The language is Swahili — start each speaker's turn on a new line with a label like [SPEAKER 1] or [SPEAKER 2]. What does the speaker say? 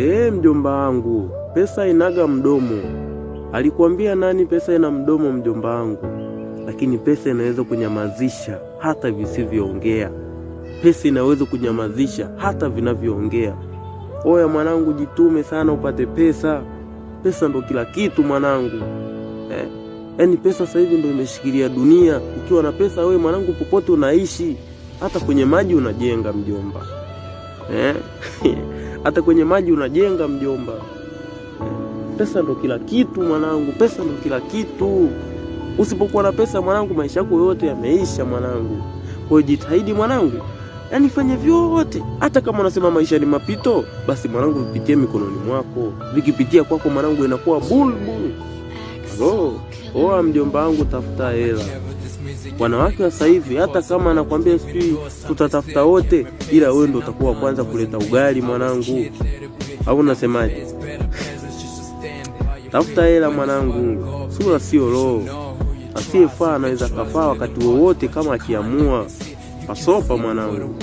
[SPEAKER 1] Mjomba wangu, pesa inaga mdomo. Alikuambia nani pesa ina mdomo, mjomba wangu? Lakini pesa inaweza kunyamazisha hata visivyoongea. Pesa inaweza kunyamazisha hata vinavyoongea. Oya mwanangu, jitume sana upate pesa. Pesa ndo kila kitu mwanangu. Yaani pesa sasa hivi ndo imeshikilia dunia. Ukiwa na pesa wewe mwanangu, popote unaishi. Hata kwenye maji unajenga mjomba. Hata kwenye maji unajenga mjomba. Pesa ndo kila kitu mwanangu. Pesa ndo kila kitu. Usipokuwa na pesa mwanangu, maisha yako yote yameisha mwanangu. Kwa hiyo jitahidi mwanangu. Yaani fanye vyote. Hata kama unasema maisha ni mapito, basi mwanangu vipitie mikononi mwako. Vikipitia kwako mwanangu inakuwa bulbul. Oa mjomba wangu, tafuta hela. Wanawake wa sasa hivi hata kama anakuambia sijui tutatafuta wote, ila wewe ndo utakuwa kwanza kuleta ugali mwanangu. Au unasemaje? Tafuta hela mwanangu. Sura sio roho. Asiyefaa anaweza kafaa wakati wowote kama akiamua. Pasopa mwanangu.